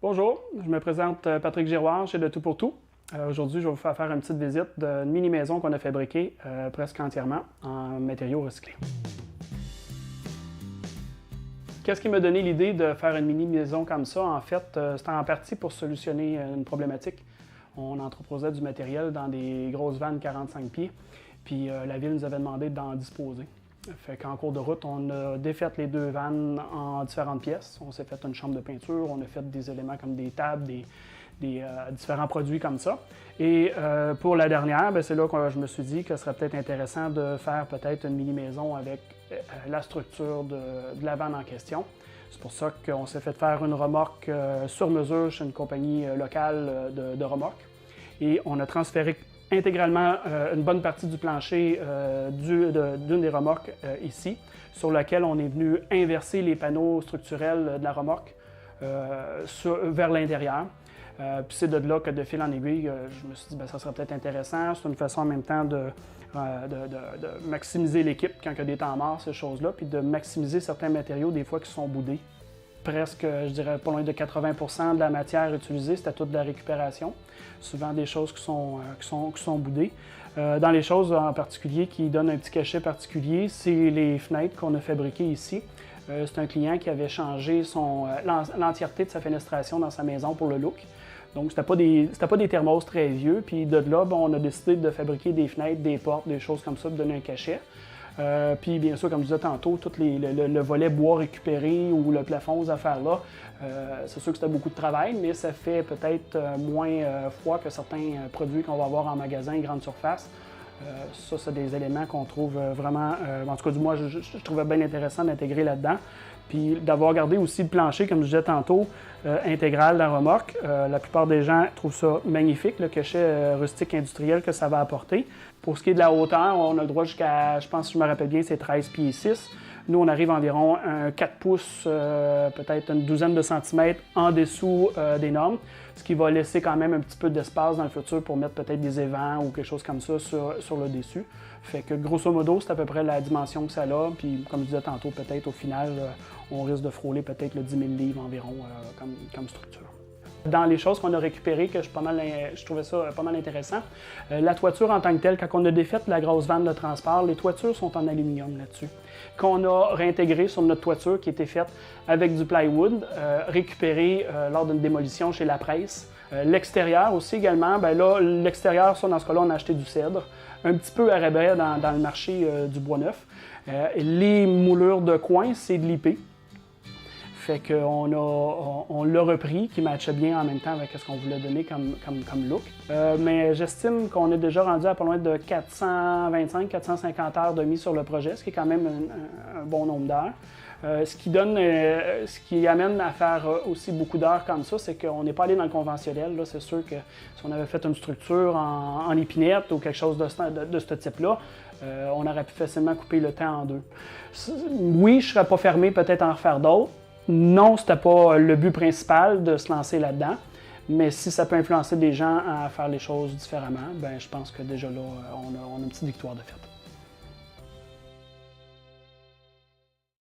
Bonjour, je me présente Patrick Giroir chez De Tout pour Tout. Aujourd'hui, je vais vous faire une petite visite d'une mini-maison qu'on a fabriquée presque entièrement en matériaux recyclés. Qu'est-ce qui m'a donné l'idée de faire une mini-maison comme ça? En fait, c'était en partie pour solutionner une problématique. On entreposait du matériel dans des grosses vannes 45 pieds, puis la ville nous avait demandé d'en disposer. Fait qu'en cours de route, on a défait les deux vannes en différentes pièces. On s'est fait une chambre de peinture, on a fait des éléments comme des tables, des différents produits comme ça. Et pour la dernière, c'est là que je me suis dit que ce serait peut-être intéressant de faire peut-être une mini-maison avec la structure de la vanne en question. C'est pour ça qu'on s'est fait faire une remorque sur mesure chez une compagnie locale de remorques. Et on a transféré intégralement une bonne partie du plancher d'une des remorques ici, sur laquelle on est venu inverser les panneaux structurels de la remorque vers l'intérieur. Puis c'est de là que de fil en aiguille, je me suis dit ça serait peut-être intéressant. C'est une façon en même temps de maximiser l'équipe quand il y a des temps morts, ces choses-là, puis de maximiser certains matériaux des fois qui sont boudés. Presque, je dirais, pas loin de 80% de la matière utilisée, c'était toute de la récupération. Souvent des choses qui sont boudées. Dans les choses en particulier qui donnent un petit cachet particulier, c'est les fenêtres qu'on a fabriquées ici. C'est un client qui avait changé l'entièreté de sa fenestration dans sa maison pour le look. Donc, c'était pas des thermos très vieux. Puis de là, on a décidé de fabriquer des fenêtres, des portes, des choses comme ça, de donner un cachet. Puis bien sûr, comme je disais tantôt, tout le volet bois récupéré ou le plafond, ces affaires-là, c'est sûr que c'était beaucoup de travail, mais ça fait peut-être moins froid que certains produits qu'on va avoir en magasin grande surface. Ça, c'est des éléments qu'on trouve vraiment, en tout cas du moins, je trouvais bien intéressant d'intégrer là-dedans. Puis d'avoir gardé aussi le plancher, comme je disais tantôt, intégral de la remorque. La plupart des gens trouvent ça magnifique, le cachet rustique industriel que ça va apporter. Pour ce qui est de la hauteur, on a le droit jusqu'à, je pense, si je me rappelle bien, c'est 13 pieds 6. Nous, on arrive environ un 4 pouces, peut-être une douzaine de centimètres en dessous des normes, ce qui va laisser quand même un petit peu d'espace dans le futur pour mettre peut-être des évents ou quelque chose comme ça sur le dessus. Fait que grosso modo, c'est à peu près la dimension que ça a. Puis comme je disais tantôt, peut-être au final, on risque de frôler peut-être le 10 000 livres environ comme structure. Dans les choses qu'on a récupérées, que je trouvais ça pas mal intéressant, la toiture en tant que telle, quand on a défait la grosse vanne de transport, les toitures sont en aluminium là-dessus, qu'on a réintégré sur notre toiture qui était faite avec du plywood, récupéré lors d'une démolition chez La Presse. L'extérieur aussi également, l'extérieur, dans ce cas-là, on a acheté du cèdre, un petit peu à rabais dans le marché du bois neuf. Les moulures de coin, c'est de l'IP. Fait qu'on l'a repris, qui matchait bien en même temps avec ce qu'on voulait donner comme look. Mais j'estime qu'on est déjà rendu à pas loin de 425-450 heures de mise sur le projet, ce qui est quand même un bon nombre d'heures. Ce qui amène à faire aussi beaucoup d'heures comme ça, c'est qu'on n'est pas allé dans le conventionnel. C'est sûr que si on avait fait une structure en épinette ou quelque chose de ce type-là, on aurait pu facilement couper le temps en deux. Oui, je ne serais pas fermé peut-être à en refaire d'autres. Non, c'était pas le but principal de se lancer là-dedans, mais si ça peut influencer des gens à faire les choses différemment, je pense que déjà là, on a une petite victoire de fait.